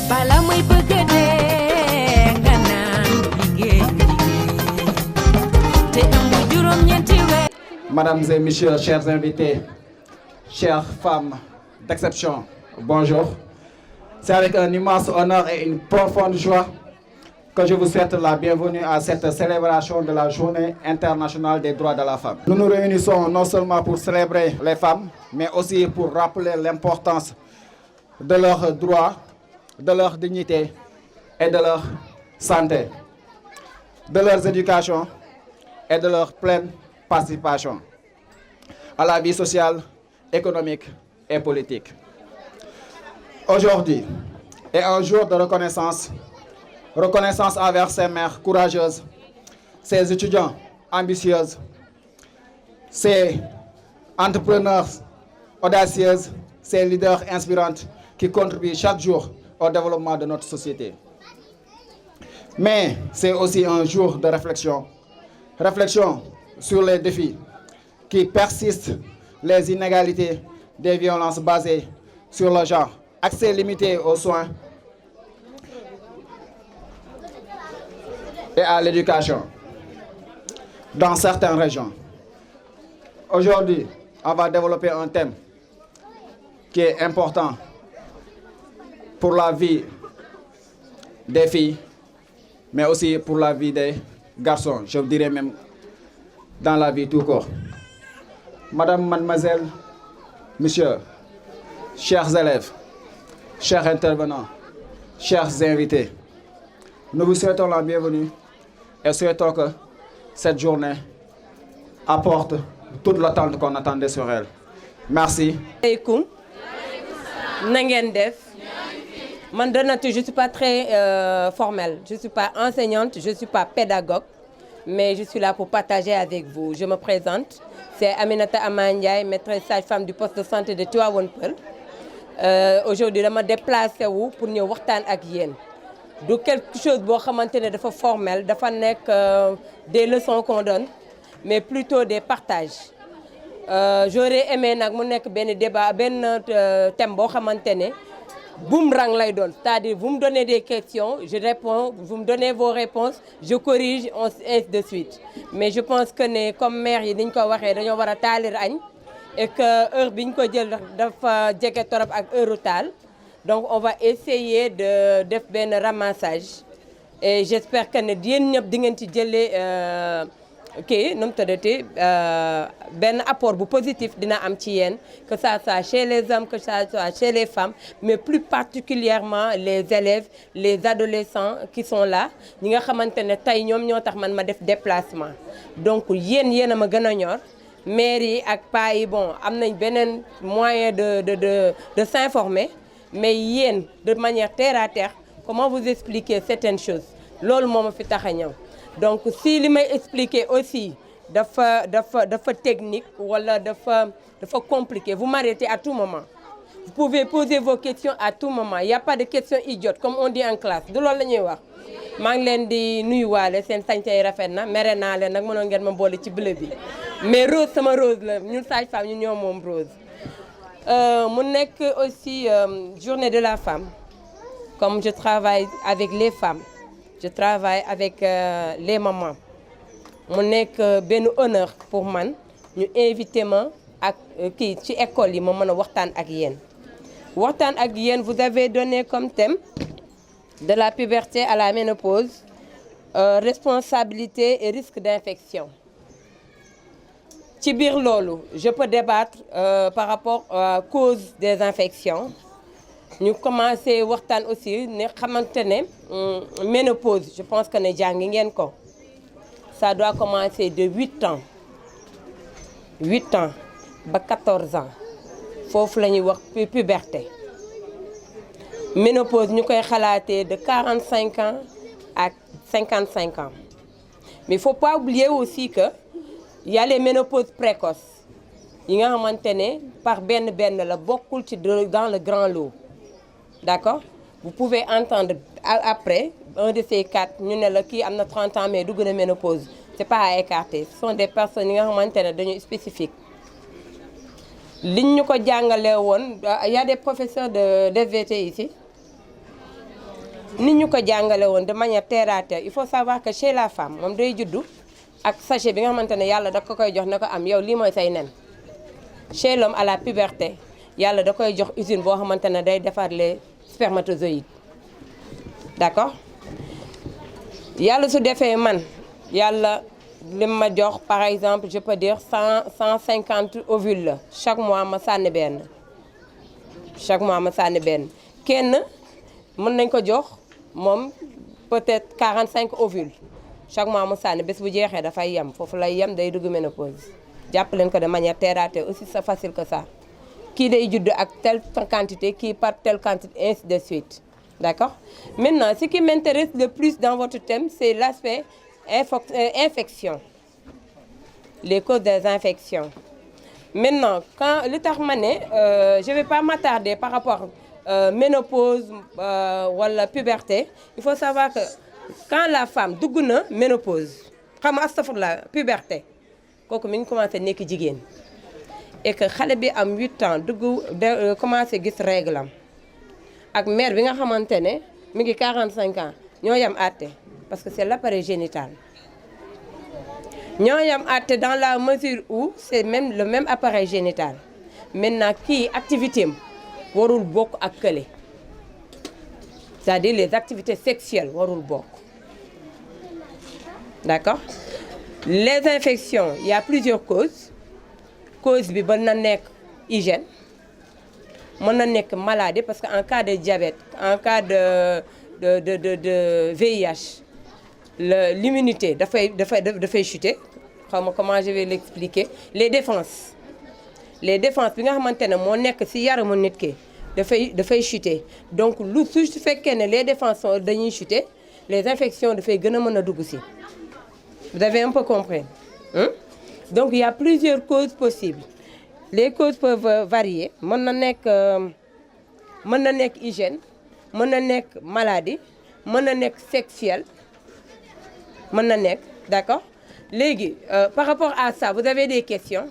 bala muy bëgg dee nga naan jigéen te ëmb juróom-ñeenti weer. Mesdames et messieurs, chers invités, chères femmes d'exception, bonjour. C'est avec un immense honneur et une profonde joie que je vous souhaite la bienvenue à cette célébration de la Journée internationale des droits de la femme. Nous nous réunissons non seulement pour célébrer les femmes, mais aussi pour rappeler l'importance de leurs droits, de leur dignité et de leur santé, de leur éducation et de leur pleine participation à la vie sociale, économique et politique. Aujourd'hui est un jour de reconnaissance envers ces mères courageuses, ces étudiants ambitieuses, ces entrepreneurs audacieuses, ces leaders inspirantes qui contribuent chaque jour au développement de notre société. Mais c'est aussi un jour de réflexion sur les défis qui persistent, les inégalités, des violences basées sur le genre, accès limité aux soins et à l'éducation dans certaines régions. Aujourd'hui, on va développer un thème qui est important pour la vie des filles, mais aussi pour la vie des garçons, je dirais même dans la vie tout court. Madame, mademoiselle, monsieur, chers élèves, chers intervenants, chers invités, nous vous souhaitons la bienvenue et souhaitons que cette journée apporte toute l'attente qu'on attendait sur elle. Merci. Alaikum. Nangen def. Man de nature, je ne suis pas très formelle. Je ne suis pas enseignante, je ne suis pas pédagogue, mais je suis là pour partager avec vous. Je me présente. C'est Aminata Amandiaye, maîtresse sage-femme du poste de santé de Tivaouane Peulh. Aujourd'hui, je me déplace pour nous parler avec vous. Donc quelque chose boo xamante ne dafa formel dafa nekk des leçons qu'on donne mais plutôt des partages j'aurais aimé nag mu nekk benn débat benn thème boo xamante ne boomerang lay doon, c'est-à-dire vous me donnez des questions, je réponds, vous me donnez vos réponses, je corrige, ainsi de suite. Mais je pense que ne comme maire yi niñ ko waxee dañoo war a taalir añ et que heure bi ñu ko jël dafa jege torop ak heure taal. Donc on va essayer de faire un ramassage et j'espère que nous un apport positif que ça soit chez les hommes, que ça soit chez les femmes, mais plus particulièrement les élèves, les adolescents qui sont là. Nous avons fait déplacement. Donc yéen ma gëna ñor mairie ak pa yi bon am nañ benen moyen de s'informer. Mais yéen de manière terre à terre comment vous expliquer certaines choses loolu moo ma fi tax a ñëw donc si li may expliquer aussi dafa technique wala dafa compliqué vous m'arrêtez à tout moment vous pouvez poser vos questions à tout moment il y a pas de questions idiotes comme on dit en classe du loolu la ñuy wax maa ngi leen di nuyuwaale seen sañtey rafet na mere naa leen nag mënoon ngeen ma boole ci bleu bi mais rose sama rose la ñun sage-femme ñun ñoo moom rose. Mon aussi journée de la femme. Comme je travaille avec les femmes, je travaille avec les mamans. Mon ben honneur pour moi. Nous invitons à qui ci école yi ma mëna waxtaan ak yéen. Waxtaan ak yéen vous avez donné comme thème de la puberté à la ménopause, responsabilité et risque d'infection. Ci biir loolu je peux débattre par rapport à cause des infections. Ñu commencé waxtaan aussi ne xamante ne ménopause je pense que ne jàngi ngeen ko ça doit commencer de 8 ans ba 14 ans foofu la ñuy wax puberté. Ménopause ñu koy xalaatee de 45 ans à 55 ans mais il faut pas oublier aussi que il y a les ménopauses précoces yi nga xamante ne par benn la bokkul ci dans le grand lot. D'accord? Vous pouvez entendre après un de ces quatre ñu ne la kii am na 30 ans mais dugg na ménopause c'est pas à écarter ce sont des personnes yi nga xamante ne dañu spécifique. liñ ñu ko jàngale woon il y a des professeurs de SVT ici ni ñu ko jàngale woon de manière terre à terre il faut savoir que chez la femme moom day juddu ak sachet bi nga xamante ne yàlla da ko koy jox ne ko am yow lii mooy say nen. Chez l'homme à la puberté yàlla da koy jox usine boo xamante ne day defar les spermatozoïdes d'accord yàlla su defee man yàlla li ma jox par exemple je peux dire 150 ovules la chaque mois ma sànni benn kenn mën nañ ko jox moom peut-être 45 ovules chaque mois mu sànni bés bu jeexee dafay yem foofu lay yem day dugg ménopause jàpp leen ko de manière terre à terre aussi c'est facile que ça kii day judd ak telle quantité kii par telle quantité ainsi de suite d'accord maintenant ce qui m'intéresse le plus dans votre thème c'est l'aspect infection les causes des infections maintenant quand li tax ma ne je vais pas m'attarder par rapport ménopause wala puberté il faut savoir que quand la femme dugg na ménopause xam nga astafurlah puberté kooku mi ngi commencé nekk jigéen et que xale bi am 8 ans commencé gis règle am ak mère bi nga xamante ne mi ngi 45 ans ñoo yam àtte parce que c'est l'appareil génital ñoo yam àtte dans la mesure où c'est même le même appareil génital maintenant kii activité am warul bokk ak kële c'est-à-dire les activités sexuelles warul bokk d'accord les infections il y a plusieurs causes cause bi mën na nekk hygiène mën na nekk maladie parce que en cas de diabète en cas de VIH l'immunité dafay chuter xaw ma comment je vais l'expliquer les défenses bi nga xamante ne moo nekk ci yaramu nit ki dafay chuter donc lu su fekkee ne les défenses dañuy chuter les infections dafay gën a mën a dugg ci vous avez un peu compris donc il y a plusieurs causes possibles les causes peuvent varier mën na nekk hygiène mën na nekk maladie mën na nekk sexuelle mën na nekk d'accord léegi par rapport à ça vous avez des questions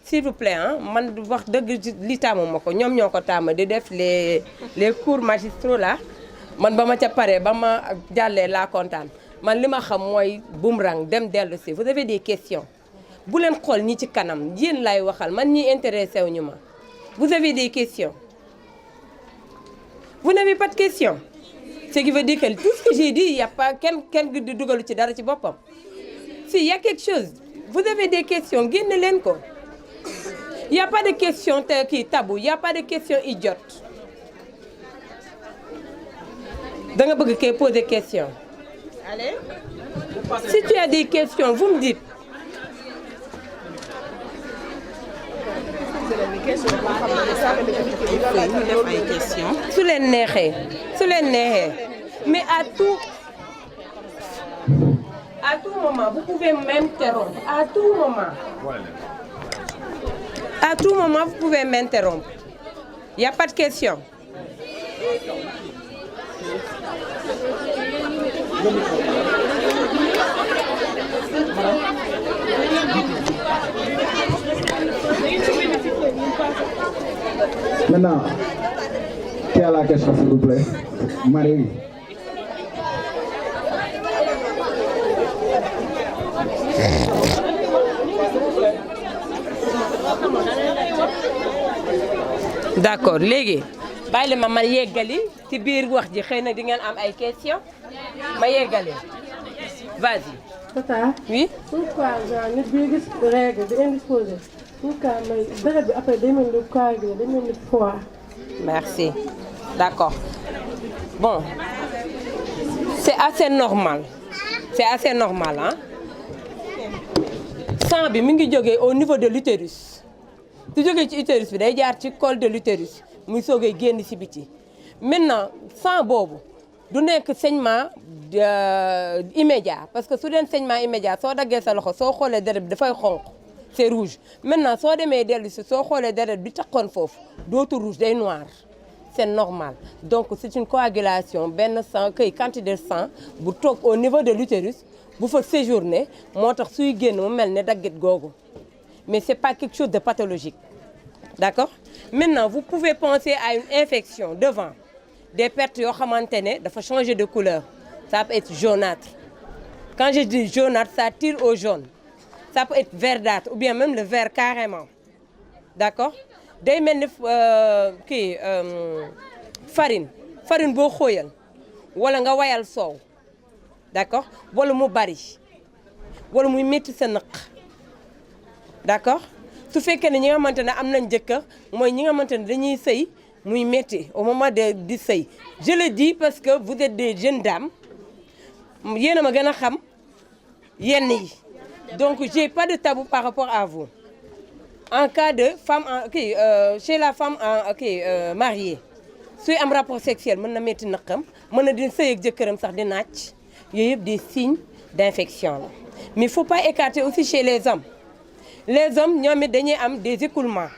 s'il vous plaît man wax dëgg li taamu ma ko ñoom ñoo ko tàmm di def les cours magistraux là man ba ma ca pare ba ma jàllee laa kontaan man li ma xam mooy boomerang dem dellu si vous avez des questions bu leen xool ñi ci kanam yéen laay waxal man ñi intéressé wu ñu ma vous avez des questions vous n'avez pas de questions ce qui veut dire que tout ce que j'ai dit il y a pas kenn di dugalu ci dara ci boppam si il y a quelque chose vous avez des questions génne leen ko il y a pas de questions kii tabou il y a pas de questions idiotes da nga bëgg kay poser question allez si tu as des questions vous me dites su leen neexee mais à tout moment vous pouvez m'interrompre à tout moment vous pouvez m'interrompre il y a pas de question Maintenant, qui a la question s'il vous plaît? Marie. D'accord léegi bàyyi la ma yeggali ci biir wax ji xëy na di ngeen am ay questions ma yeggali vas-y. Tata. Oui. Pourquoi genre nit bi gis règle di indisposé pourquoi may deret bi après day mel ni coagulé day mel ni foie. Merci d'accord bon c'est assez normal sang bi mi ngi jógee au niveau de l'utérus su jógee ci utérus bi day jaar ci col de l'utérus muy soogay génn ci biti maintenant sang boobu du nekk saignement immédiat parce que su deen saignement immédiat soo daggee sa loxo soo xoolee deret bi dafay xonq c'est rouge maintenant soo demee dellu si soo xoolee deret bi taxoon foofu dootu rouge day noir c'est normal donc c'est une coagulation benn sang quantité de sang bu toog au niveau de l'utérus bu fa séjourner moo tax suy génn mu mel ne daggit googu mais c'est pas quelque chose de pathologique d'accord maintenant vous pouvez penser à une infection devant des pertes yoo xamante ne dafa changer de couleur ça peut être jaunâtre quand je dis jaunâtre ça tire au jaune ça peut être verdâtre ou bien même le vert carrément d'accord day mel ni farine boo xóoyal wala nga wayal soow d'accord wala mu bari wala muy métti sa nëq d'accord su fekkee ne ñi nga xamante ne am nañ jëkkër mooy ñi nga xamante ne dañuy sëy muy métti au moment de di sëy je le dis parce que vous êtes des jeunes dames yéen a ma gën a xam yenn yi donc j'ai pas de tabou par rapport à vous en cas de femme chez la femme mariée suy am rapport sexuel mën na métti naqam mën na di sëy ak jëkkëram sax di naaj yooyu yëpp des signes d'infection la mais il faut pas écarter aussi chez les hommes ñoom it dañuy am des écoulements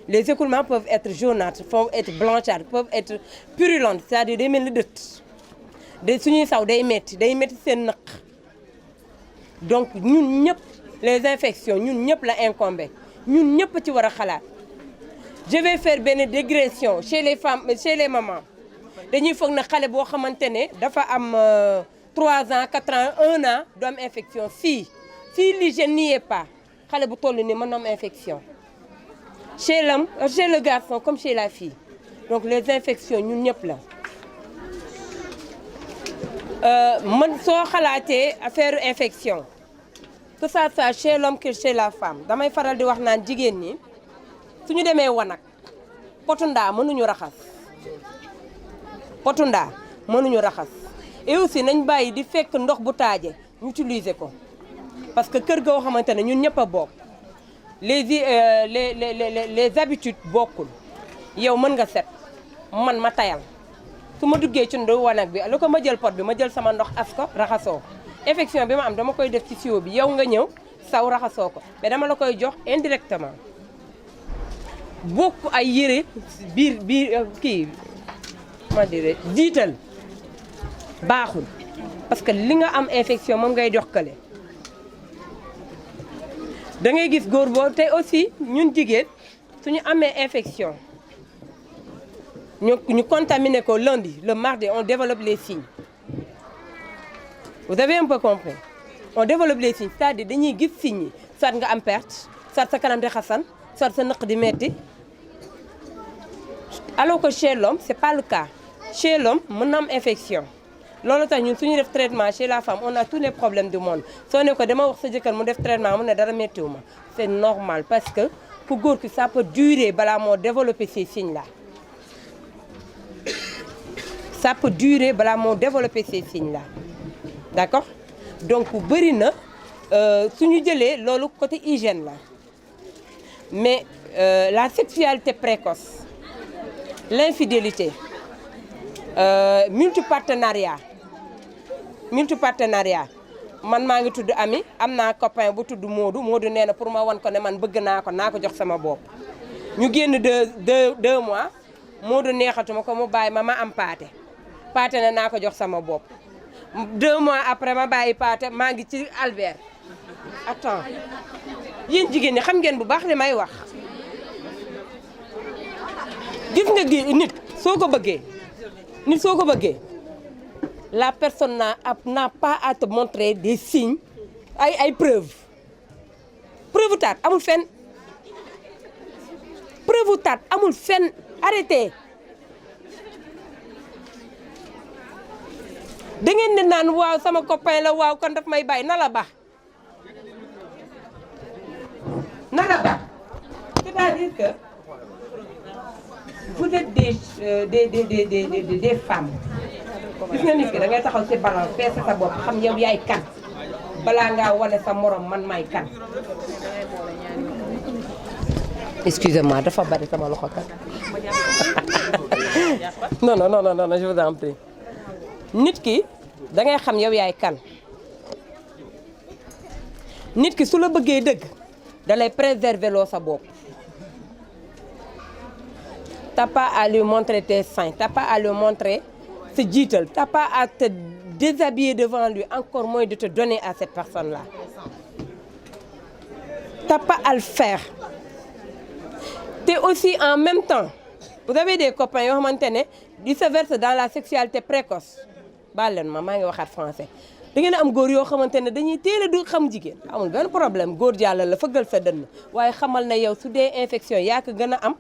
les écoulements peuvent être jaunâtres peuvent être blanchâtres peuvent être purulentes c'est-à-dire day mel ni dëtt day suñuy saw day métti seen naq donc ñun ñëpp les infections ñun ñëpp la incombé ñun ñëpp ci war a xalaat je vais faire benn dégression chez les femmes chez les mamans dañuy foog na xale boo xamante ne dafa am 3 ans 4 ans 1 an du am infection fii l'hygiène n'y est pas xale bu toll nii mën na am infection chez l'homme chez le garçon comme chez la fille donc les infections ñun ñëpp la man soo xalaatee affaire infection que ça soit chez l'homme que chez la femme damay faral di wax naan jigéen ñi suñu demee wanag potu ndaa mënuñu raxas et aussi nañ bàyyi di fekk ndox bu taaje ñu utiliser ko parce que kër goo xamante ne ñun ñëpp a bokk les habitudes bokkul yow mën nga set man ma tayal su ma duggee ci ndox wanag bi lu ko ma jël pot bi ma jël sama ndox as ko raxasoo infection bi ma am dama koy def ci siwo bi yow nga ñëw saw raxasoo ko mais dama la koy jox indirectement bokk ay yére biir ma dire jiital baaxul parce que li nga am infection moom ngay jox kële da ngay gis góor boo te aussi ñun jigéen suñu amee infection ñu contaminé ko lundi le mardi on développe les signes vous avez un peu compris on développe les signes c'est-à-dire dañuy gis signes yi soit nga am perte soit sa kanam di xasan soit sa nëq di metti alors que chez l'homme c'est pas le cas chez l'homme mën na am infection loolu tax ñun suñu def traitement chez la femme on a tous les problèmes du monde soo ne ko dama wax sa jëkkër mu def traitement mu ne dara méttiwu ma c'est normal parce que ku góor ki ça peut durer balaa moo développer ces signes là ça peut durer balaa moo développer ces signes là d'accord donc bëri na suñu jëlee loolu côté hygiène la mais la précoce l'infidélité multipartenariat man maa ngi tudd Ami am naa copain bu tudd Modou nee na pour ma wan ko ne man bëgg naa ko jox sama bopp ñu génn 2 mois Modou neexatuma ko mu bàyyi ma am paate ne naa ko jox sama bopp 2 mois après ma bàyyi paate maa ngi ci Albert attends yéen jigéen ñi xam ngeen bu baax li may wax gis nga gi nit soo ko bëggee la personne n'a pas à te montrer des signes ay preuves taat amul fenn arrêtez da ngeen di naan waaw sama copain la waaw kon daf may bàyyi na la ba c'est-à-dire que vous êtes des femmes gis nga nit ki da ngay taxaw ci balance peese sa bopp xam yow yaay kan balaa ngaa wane sa morom man maay kan. excusez-moi dafa bari sama loxo kan. non je vous en prie. nit ki da ngay xam yow yaay kan nit ki su la bëggee dëgg da lay préserver loo sa bopp. T'as pas à lui montrer tes seins, t'as pas à lui montrer ce jiital, t'as pas à te déshabiller devant lui, encore moins de te donner à cette personne-là. T'as pas à le faire. T'es aussi en même temps, vous avez des copains yoo xamante ne il se verse dans la sexualité précoce baal leen ma maa ngi waxaat français da ngeen am góor yoo xamante ne dañuy teel a du xam jigéen amul benn problème góor jàlla la fëggal sa dënn waaye xamal na yow su dee infection yaa ko gën a am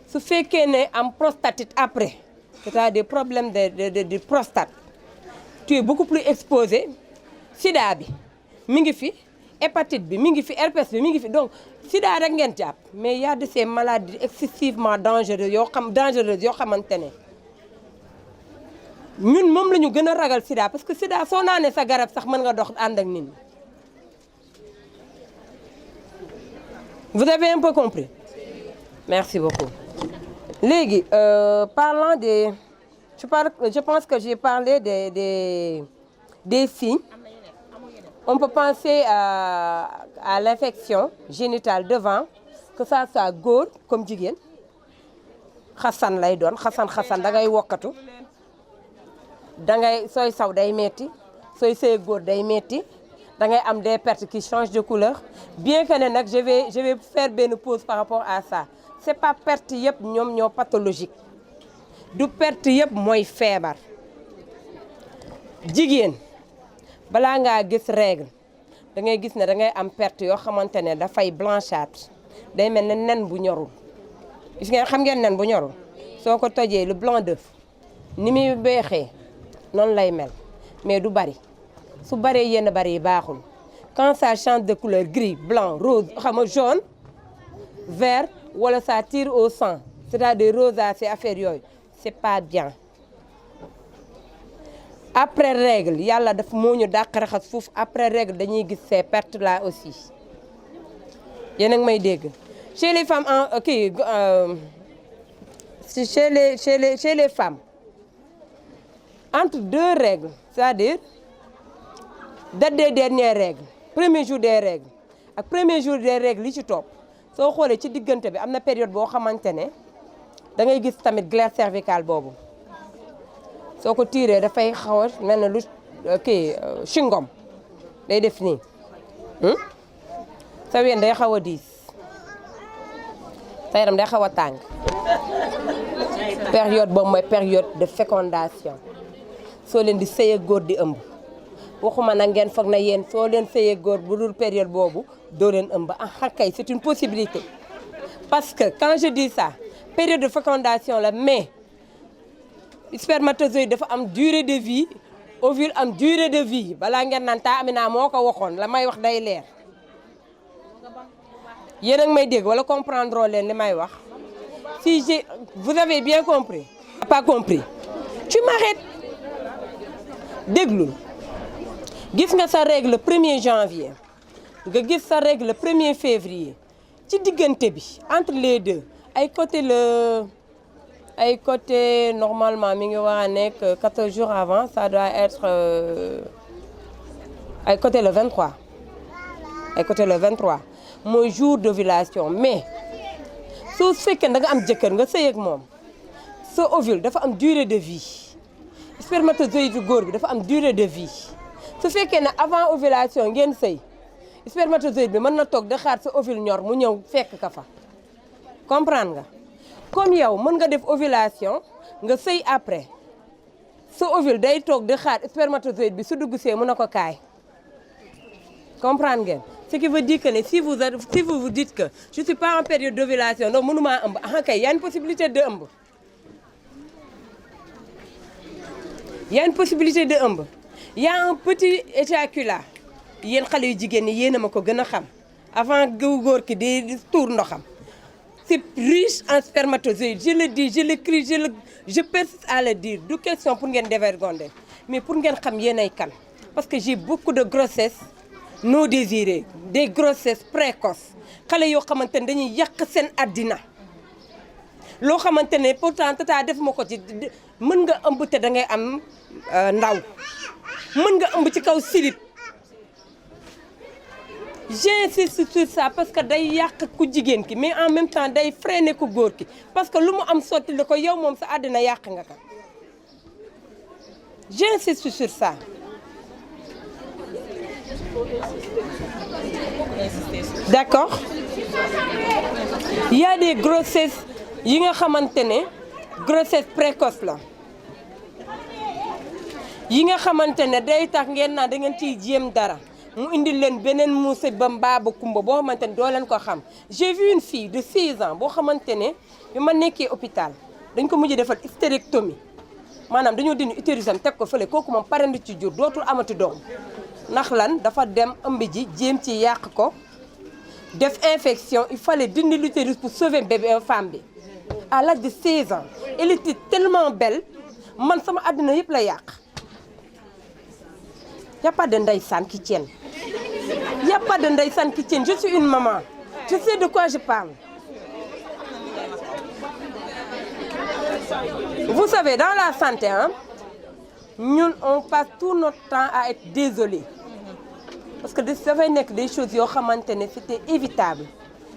su fekkee ne am prostatite après c'est-à-dire des problèmes de prostate tu es beaucoup plus exposé sida bi mi ngi fi hépatite bi mi ngi fi herpès bi mi ngi fi donc sida rek ngeen jàpp mais y a de ces maladies excessivement dangereuses yoo xamante ne ñun moom la ñu gën a ragal sida parce que sida soo naanee sa garab sax mën nga dox ànd ak nit ñi. Vous avez un peu compris? Merci beaucoup. Léegi parlant des je pense que j'ai parlé des signes. On peut penser à l'infection génitale devant, que ça soit góor comme jigéen xasan lay doon xasan da ngay wokkatu da ngay sooy saw day metti sooy sëy góor day metti da ngay am des pertes qui changent de couleur bien que ne nag je vais faire benn pause par rapport à ça c'est pas perte yëpp ñoom ñoo pathologique du perte yëpp mooy feebar jigéen balaa ngaa gis règle da ngay gis ne da ngay am perte yoo xamante ne dafay blanchâtre day mel ne nen bu ñorul gis ngeen xam ngeen nen bu ñorul soo ko tojee le blanc d'œuf ni muy beexee noonu lay mel mais du bari su baree yenn bari yi baaxul quand ça change de couleur gris blanc rose xam nga jaune vert wala ça tire au sang c'est-à-dire rosacée affaire yooyu c'est pas bien. Après règle yàlla daf moo ñu dàq raxas foofu après règle dañuy gis ces pertes là aussi yéen a ngi may dégg chez les femmes chez les femmes entre deux règles c'est-à-dire date des dernières règles premier jour des règles ak premier jour des règles li ci topp soo xoolee ci diggante bi am na période boo xamante ne da ngay gis tamit glaire cervicale boobu. soo ko tiiree dafay xaw a mel ne lu chewing-gum day def nii sa ween day xaw a diis sa yaram day xaw a tàng période boobu mooy période de fécondation soo leen di sëy ak góor di ëmb waxuma nag ngeen foog na yéen soo leen sëy ak góor bu dul période boobu doo leen ëmb ah kay c'est une possibilité parce que quand je dis ça période de fécondation la mais spermatozoïde dafa am durée de vie ovule am durée de vie balaa ngeen naan taa Amina moo ko waxoon la may wax day leer yéen a ngi may dégg wala comprendre leen li may wax si vous avez bien compris pas compris tu m'arrêtes déglul gis nga sa règle le 1er janvier nga gis sa règle le 1er février ci diggante bi entre les deux ay côté normalement mi ngi war a nekk 14 jours avant ça doit être ay côté le 23 ay côté le 23 mooy jour d'ovulation mais soo fekkee da nga am jëkkër nga sëy ak moom sa ovule dafa am durée de vie spermatozoïde góor bi dafa am durée de vie su fekkee ne avant ovulation ngeen sëy spermatozoïde bi mën na toog di xaar sa ovule ñor mu ñëw fekk ka fa comprendre nga. comme yow mën nga def ovulation nga sëy après sa ovule day toog di xaar spermatozoïde bi su dugg see mën na ko kaay comprendre ngeen ce qui veut dire que ne si vous vous dites que je suis pas en période d'ovulation donc mënumaa ëmb ah kay y a une possibilité de ëmb y a une possibilité de ëmb y a un petit éjaculat yéen xale yu jigéen ñi yéen a ma ko gën a xam avant góor ki di tuur ndoxam. C'est riche en spermatozoïdes. Je le dis, je le crie, je persiste à le dire. Du question pour ngeen dévergonder, mais pour ngeen xam yéenay kan. Parce que j'ai beaucoup de grossesses non désirées, des grossesses précoces. Xale yoo xamante ne dañuy yàq seen àddina. loo xamante ne pourtant tata def ma ko ci mën nga ëmb te da ngay am ndaw mën nga ëmb ci kaw silib. J'insiste sur ça parce que day yàq ku jigéen ki mais en même temps day freiner ku góor ki parce que lu mu am sotti la ko yow moom sa àddina yàq nga ko j'insiste sur ça. D'accord. Il y a des grossesses yi nga xamante ne grossesse précoce la yi nga xamante ne day tax ngeen naa da ngeen ciy jéem dara mu indil leen beneen musiba mbaaba kumba boo xamante ne doo leen ko xam. J'ai vu une fille de 6 ans boo xamante ne bi ma nekkee hôpital dañ ko mujj defal hystérectomie maanaam dañoo dindi utérus am teg ko fële kooku moom pare na ci jur dootul amati doom ndax lan dafa dem ëmb ji jéem ci yàq ko def infection il fallait dindi l'utérus pour sauver bébé femme bi à l'âge de 16 ans elle était tellement belle man sama àdduna yëpp la yàq. Y a pas de ndeysaan qui tienne. Y a pas de ndeysaan qui tienne. Je suis une maman. Je sais de quoi je parle. Vous savez, dans la santé, hein, nous, on passe tout notre temps à être désolé. Parce que ça va être des choses qui c'était évitable.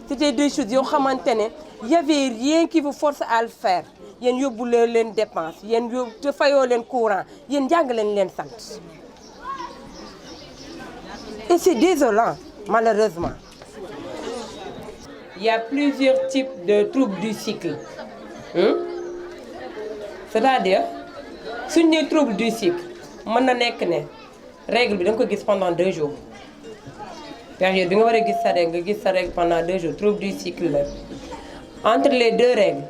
C'était des choses qui il n'y avait rien qui vous force à le faire. Il y a des dépenses, il y a des courant, il y a des santé. Et c'est désolant, malheureusement. Il y a plusieurs types de troubles du cycle. C'est-à-dire, si on a des troubles du cycle, on a une règle pendant 2 jours. Période, on a sa règle pendant 2 jours. Trouble du cycle. Entre les 2 règles,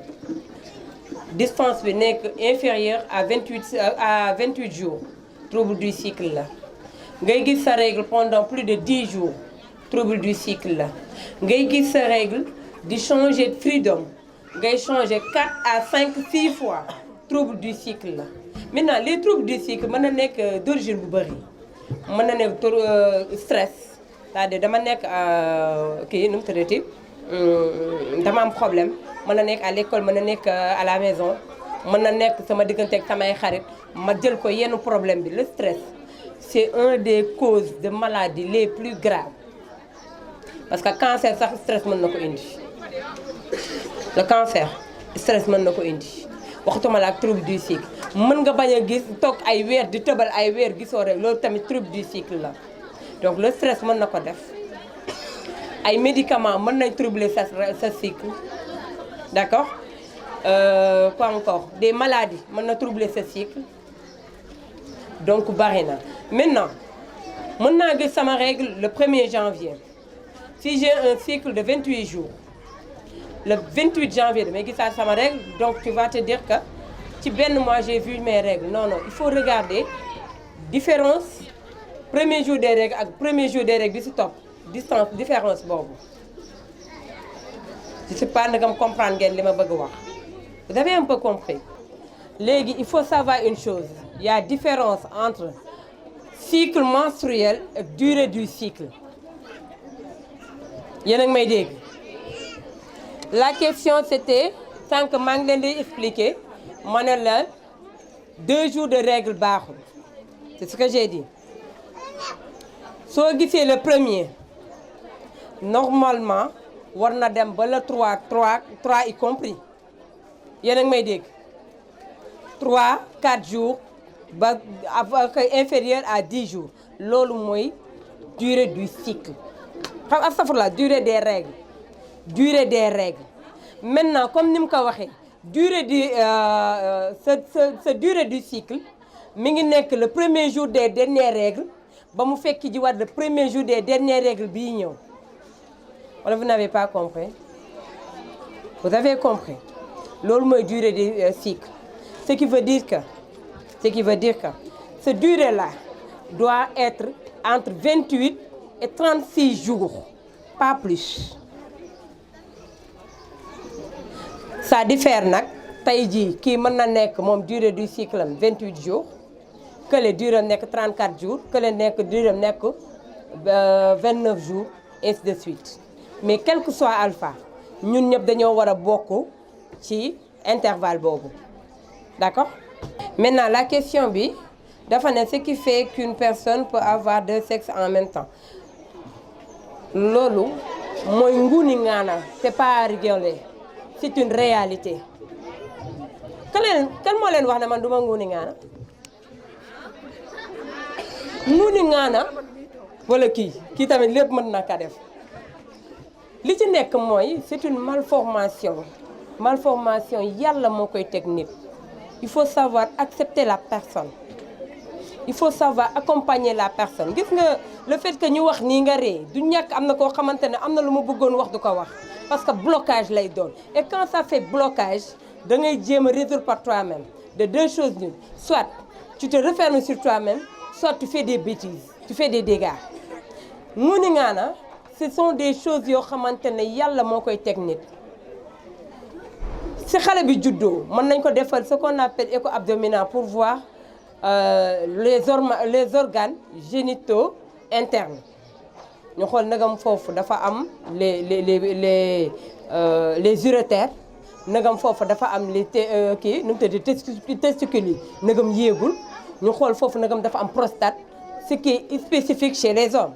distance n'est inférieure à 28 jours. Trouble du cycle. Là. Ngay gis sa règle pendant plus de 10 jours trouble du cycle la ngay gis sa règle di changer de freedom ngay changer 4 à 5 6 fois trouble du cycle la maintenant les troubles du cycle mën na nekk d'origine bu bëri mën na nekk stress c'est-à-dire dama nekk kii nu mu tuddati dama am problème mën na nekk à l'école mën na nekk à la maison mën na nekk sama diggante ak samay xarit ma jël ko yenn problème bi le stress. C'est une des causes de maladies les plus graves. Parce que le cancer, c'est le stress. Le cancer, le stress. Waxtuma la trouble du cycle. Mën nga baña gis tok ay wër di teubal ay wër gisoo rek loolu tamit trouble du cycle la. Donc le stress mën na ko def. Ay médicaments mën nañ troubler sa cycle. D'accord? Quoi encore? Des maladies mën na troubler sa cycle. Donc, barina. Maintenant, je vais ma règle le 1er janvier. Si j'ai un cycle de 28 jours, le 28 janvier, je vais ma règle, donc tu vas te dire que, tu ben moi j'ai vu mes règles. Non, non, il faut regarder différence, premier jour des règles et premier jour des règles, c'est top. Distance, différence, bon. Je ne sais pas si vous comprenez ce que je veux dire. Vous avez un peu compris. Légui, il faut savoir une chose. Il y a différence entre cycle menstruel et durée du cycle. La question c'était, tant que je l'ai expliqué, 2 jours de règles baaxul. C'est ce que j'ai dit. Si vous voyez le premier, normalement, war na dem ba le 3 y compris. Yéen a ngi may dégg 3 4 jours ba inférieur à 10 jours loolu mooy durée du cycle xam astafurlah durée des règles maintenant comme ni mu ko waxee durée du cycle mi ngi nekk le premier jour des dernières règles ba mu fekk ji waat le premier jour des dernières règles bii ñëw wala vous n'avez pas compris vous avez compris loolu mooy durée du cycle ce qui veut dire que ce durée-là doit être entre 28 et 36 jours, pas plus. Ça diffère nak tay ji ki mën na nek mom durée du cycle 28 jours, que le durée nek 34 jours, que le nek durée nek 29 jours et ainsi de suite. Mais quel que soit alpha, ñun ñep dañoo wara bokku ci intervalle bobu. D'accord? Maintenant, la question B, ce qui fait qu'une personne peut avoir 2 sexes en même temps. Lolo, c'est pas à rigoler. C'est une réalité. Quel mot est-ce c'est une malformation malformation yàlla moo koy teg nit. Il faut savoir accepter la personne. Il faut savoir accompagner la personne. Gis nga le fait que ñu wax nii nga ree du ñàkk am na koo xamante ne am na lu ma bëggoon wax du ko wax parce que blocage lay doon et quand ça fait blocage da ngay jéem a résoudre par toi-même de deux choses l'une soit tu te refermes sur toi-même soit tu fais des bêtises tu fais des dégâts. mu ni nga na ce sont des choses yoo xamante ne yàlla moo koy teg nit. si xale bi juddoo mën nañ ko defal ce qu'on appelle écho abdominal pour voir les organes génitaux internes ñu xool nagam foofu dafa am les urétères nagam foofu dafa am les kii nu mu tudd testicules yi nagam yéegul ñu xool foofu nagam dafa am prostate ce qui est spécifique chez les hommes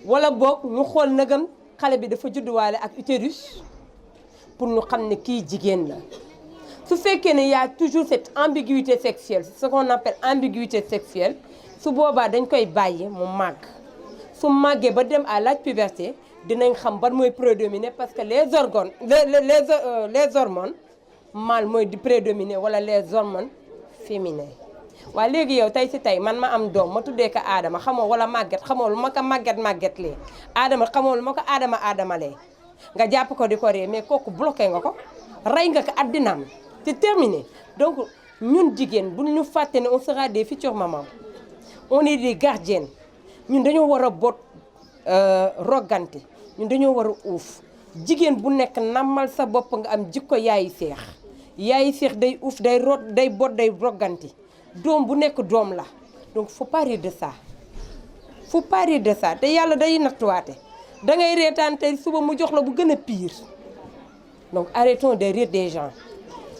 wala boog ñu xool nagam xale bi dafa judduwaale ak utérus pour ñu xam ne kii jigéen la. su fekkee ne y a toujours cette ambiguïté sexuelle ce qu'on appelle ambiguïté sexuelle su boobaa dañ koy bàyyi mu màgg su màggee ba dem à l'âge puberté dinañ xam ban mooy prédominer parce que les organes les hormones mâle mooy di prédominer wala les hormones féminines. waaye léegi yow tey si tey man ma am doom ma tuddee ko Adama xamoo wala màgget xamoo lu ma ko màgget lee Adama xamoo lu ma ko Adama lee nga jàpp ko di ko ree mais kooku bloqué nga ko rey nga ko addinaam. C'est terminé. Donc, nous, jigéen, bu ñu fàtte ne on sera des futures mamans. On est des gardiennes. Ñun dañoo war a boot rogante. Ñun dañoo war a uuf. Jigéen bu nekk namal sa bopp nga am jikko yaayi seex. Yaayi seex day uuf day root day boot day rogante. Doom bu nekk doom la. Donc, faut pas rire de ça. Faut pas rire de ça. Te yàlla day nattuwaate. Da ngay reetaan tey suba mu jox la bu gën a pire. Donc, arrêtons de rire des gens.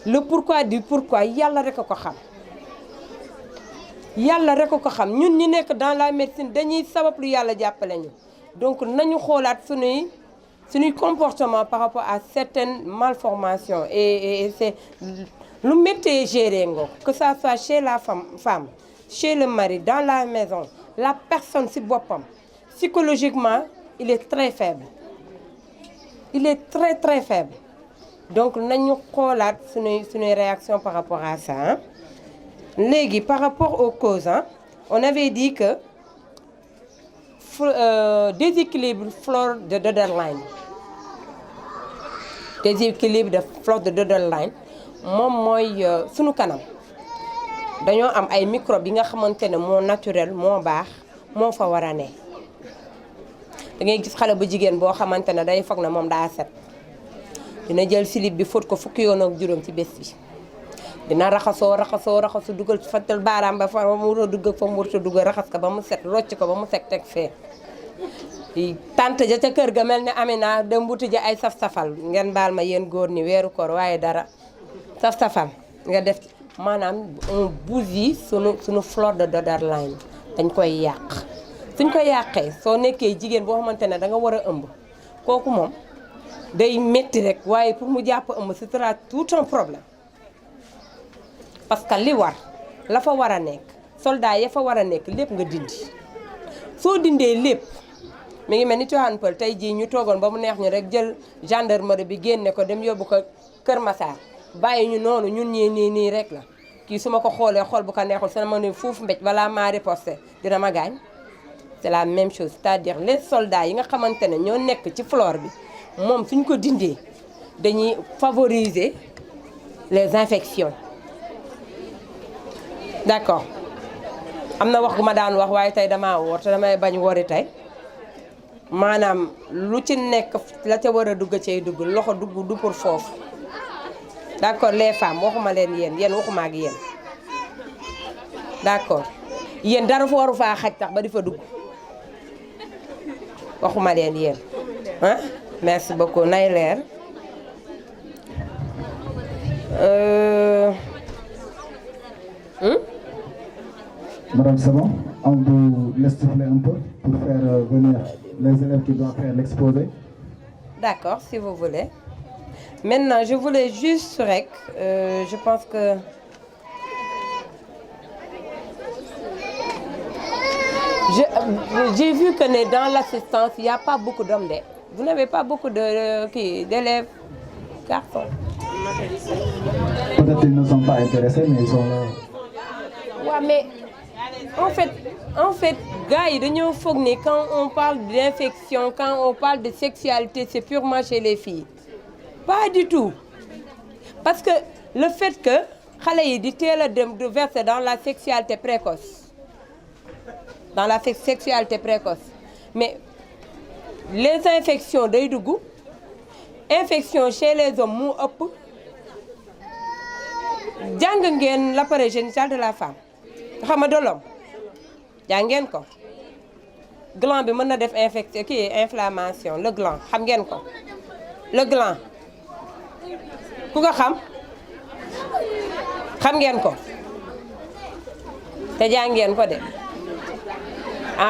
Le pourquoi du pourquoi yàlla rek a ko xam yàlla rek a ko xam ñun ñi nekk dans la médecine dañuy sabab lu yàlla jàppale ñu donc nañu xoolaat suñuy comportement par rapport à certaines malformations et c'est lu méttee gérer nga que ça soit chez la femme chez le mari dans la maison la personne si boppam psychologiquement il est très faible il est très très faible. Donc nañu xoolaat suñuy réaction par rapport à ça. Léegi par rapport aux causes on avait dit que déséquilibre flore de Döderlein de Döderlein moom mooy suñu kanam dañoo am ay microbes yi nga xamante ne moo naturel moo baax moo fa war a ne da ngay gis xale bu jigéen boo xamante ne day foog na moom daa set dina jël silib bi fóot ko fukki yoon ak juróom ci bés bi dina raxasu dugal ci fattal baaraam ba fa mu war a dugg fa mu war a dugg raxas ko ba mu set rocc ko ba mu set teg fee. tante ja ca kër ga mel ne Amina dem wuti ji ay saf-safal ngeen baal ma yéen góor ni weeru koor waaye dara saf-safal nga def maanaam on bousille sunu flore de Döderlein dañ koy yàq. suñ koy yàqee soo nekkee jigéen boo xamante ne da nga war a ëmb kooku moom. day metti rek waaye pour mu jàpp ëmb ce sera tout un problème parce que li war la fa war a nekk soldat ya fa war a nekk lépp nga dindi soo dindee lépp mi ngi mel ni Tivaouane Peulh tey jii ñu toogoon ba mu neex ñu rek jël gendarmerie bi génne ko dem yóbbu ko Kër Massar bàyyi ñu noonu ñun ñii nii rek la kii su ma ko xoolee xool bu ko neexul sama ne foofu mbéj balaa maa riposter dina ma gaañ c'est la même chose c'est-à-dire les soldats yi nga xamante ne ñoo nekk ci flore bi moom suñ ko dindee dañuy favoriser les infections d'accord am na wax gu ma daan wax waaye tey damaa woor te damay bañ wori tey maanaam lu ci nekk la ca war a dugg cay dugg loxo dugg du pour foofu d'accord les femmes waxuma leen yéen waxuma ak yéen d'accord yéen dara fa waru faa xaj tax ba di fa dugg waxuma leen yéen ah merci beaucoup nay leer Madame, c'est bon? On vous laisse souffler un peu pour faire venir les élèves qui doivent faire l'exposé. D'accord, si vous voulez. Maintenant, je voulais juste rek, je pense que j'ai vu que dans l'assistance, il n'y a pas beaucoup d'hommes. Vous n'avez pas beaucoup d'élèves garçons. Peut-être qu'ils ne sont pas intéressés, mais ils sont là. Ouais, mais en fait, gars, quand on parle d'infection, quand on parle de sexualité, c'est purement chez les filles. Pas du tout. Parce que le fait que les de verser dans la sexualité précoce, mais les infections d'Aïdougou, infections chez les hommes, l'appareil génital de la femme. L'homme. Jangen ko gland bi mën na def inflammation le gland xam ngeen ko le gland ku ko xam ngeen ko te jangeen ko de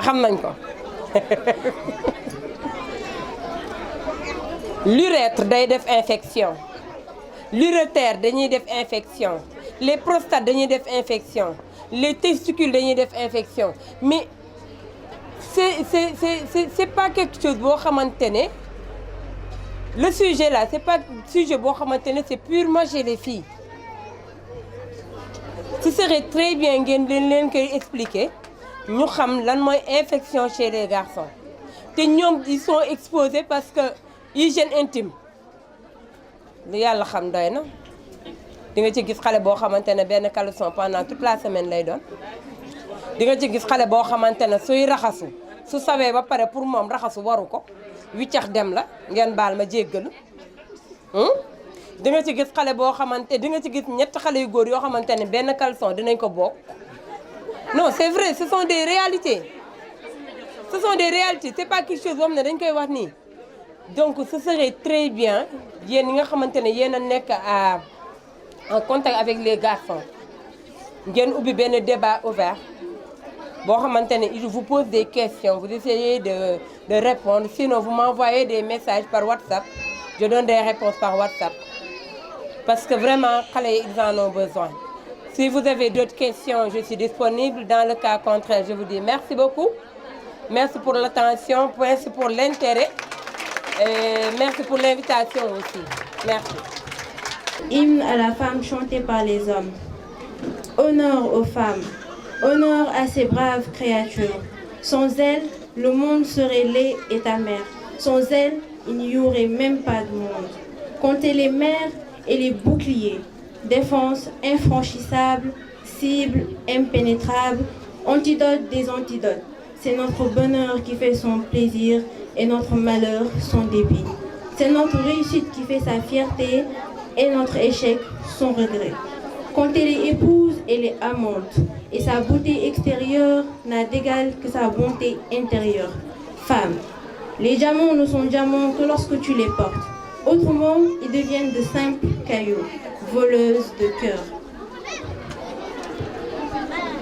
xam nañ ko l'urètre day def infection l'urétère dañuy def infection les prostates dañuy def infection les testicules dañuy def infection mais c'est pas quelque chose boo xamante ne le sujet là c'est pas sujet boo xamante ne c'est purement chez les filles. Ce serait très bien ngeen leen koy expliquer ñu xam lan mooy infection chez les garçons te ñoom ils sont exposés parce que hygiène intime lu yàlla xam doy na. di nga ci gis xale boo xamante ne benn caleçon pendant toute la semaine lay doon di nga ci gis xale boo xamante ne suy raxasu su sawee ba pare pour moom raxasu waru ko wiccax dem la ngeen baal ma jéggalu di nga ci gis xale boo xamante di nga ci gis ñett xale yu góor yoo xamante ne benn caleçon dinañ ko bokk non c'est vrai ce sont des réalités c'est pas quelque chose boo xam ne dañ koy wax nii donc ce serait très bien yéen ñi nga xamante ne yéen a nekk en contact avec les garçons ngeen ubbi benn débat ouvert boo xamante ne il vous pose des questions vous essayez de répondre sinon vous m'envoyez des messages par WhatsApp je donne des réponses par WhatsApp parce que vraiment xale yi ils en ont besoin. Si vous avez d'autres questions je suis disponible dans le cas contraire je vous dis merci beaucoup merci pour l'attention merci pour l'intérêt et merci pour l'invitation aussi merci. Hymne à la femme chanté par les hommes. Honneur aux femmes, honneur à ces braves créatures. Sans elles, le monde serait laid et amer. Sans elles, il n'y aurait même pas de monde. Comptez les mers et les boucliers. Défense infranchissable, cible impénétrable, antidote des antidotes. C'est notre bonheur qui fait son plaisir et notre malheur son dépit. C'est notre réussite qui fait sa fierté et notre échec son regret. Comptez les épouses et les amantes, et sa beauté extérieure n'a d'égal que sa bonté intérieure. Femme, les diamants ne sont diamants que lorsque tu les portes. Autrement, ils deviennent de simples cailloux, voleuses de cœur.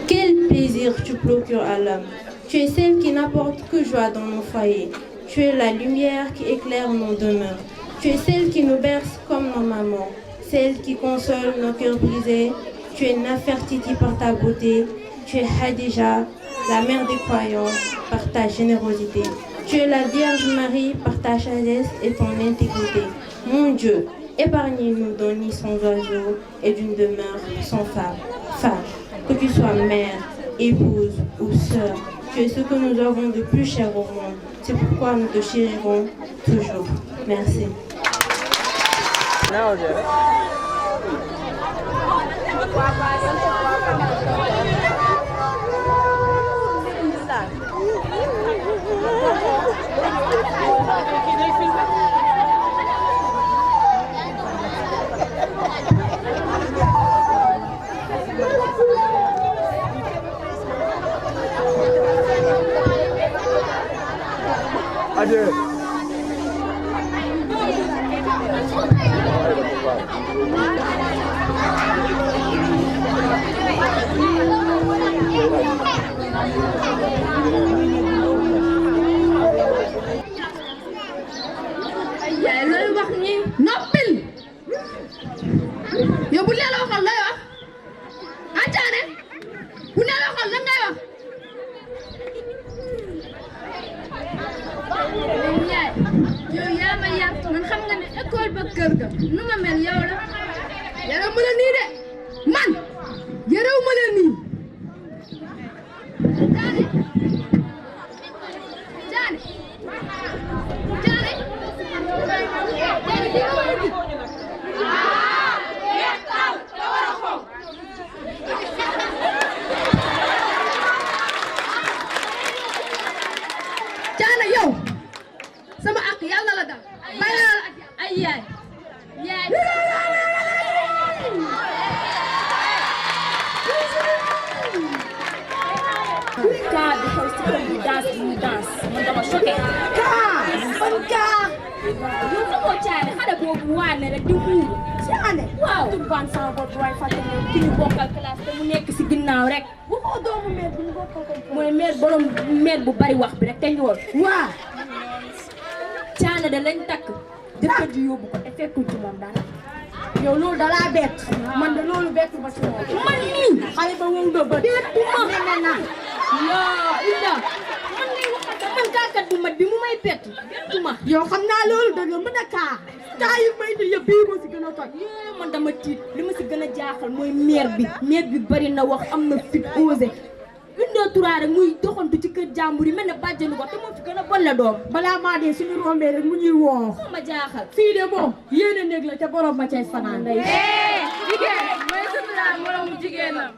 Quel plaisir tu procures à l'homme. Tu es celle qui n'apporte que joie dans nos foyers. Tu es la lumière qui éclaire nos demeures. Tu es celle qui nous berce comme nos mamans, celle qui console nos cœurs brisés. Tu es Nefertiti par ta beauté, tu es Khadija, la mère des croyants, par ta générosité. Tu es la Vierge Marie par ta sagesse et ton intégrité. Mon Dieu, épargnez-nous d'un nid sans oiseau et d'une demeure sans femme. Femme, que tu sois mère, épouse ou sœur, tu es ce que nous avons de plus cher au monde. C'est pourquoi nous te chérirons toujours. Merci. Adieu. yaay looy wax ni noppil yow bu leen la waxal looy wax Ancaane bu leen la waxal lan ngay wax yaay yow yaa ma yar man xam nga ne école ba kër ga nu ma mel yow la ma leen nii de man yërewu ma leen nii Jaane Jaane yow sama ak yàlla la dal bàyyi la ak ay yaay kaa bi xew si kër gi danse bi ñu danse man dama choqué. ban kaa yow xamoo Caane xale boobu waane rek di muuru. Caane waaw turbaan sama bopp waaye fàtte ne ki ñu bokkal classe te mu nekk si ginnaaw rek. waxoo doomu meer bi ñu bokkal ko mooy meer borom meer bu bari wax bi rek te ñëwal. waa Caane da lañ takk jëkkër ji yóbbu ko te fekkul ci moom dara. yow loolu dalaa bett man de loolu bett ba si moom man nii xale ba wow do ba bettuma nene na yaa illa man ngay waxata man kaakat bu mat bi mu may bett bettuma. yow xam naa loolu dëgg mën a kaa yi may di yëpp bii moo si gën a toj yee man dama tiit li ma si gën a jaaxal mooy meer bi bari na wax am na fit osé Indo Touré rek muy doxantu ci kër jàmbur yi mel ne bàjjenu ko te moo fi gën a bon la doom balaa maa dee suñu rombee rek mu ñuy woo moo ma jaaxal. fii de moom yéene néeg la te borom ma cay fanaan day jigéen mooy suturaal moromu jigéenam.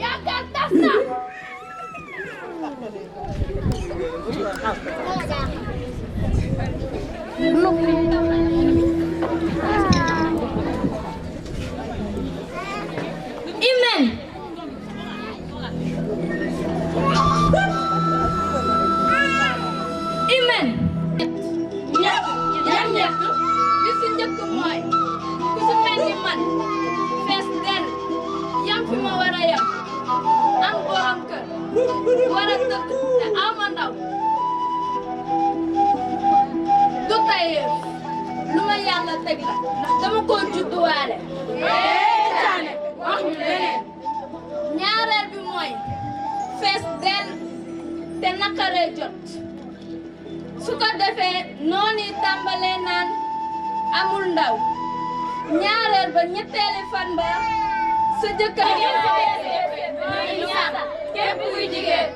yaakaar tas na Imen ñett li si njëkk mooy ku si mel ni man fees del yam fi ma war a yam am borom kër war a dëkk te ama ndaw du tayeef lu ma yàlla teg la ndax dama ko judduwaale Caane wax ñu leneen ñaareel bi mooy fees del te naqaree jot su ko defee noonu tàmbalee naan amul ndaw ñaareel ba ñetteeli fan ba sa jëkkër képp kuy jigéen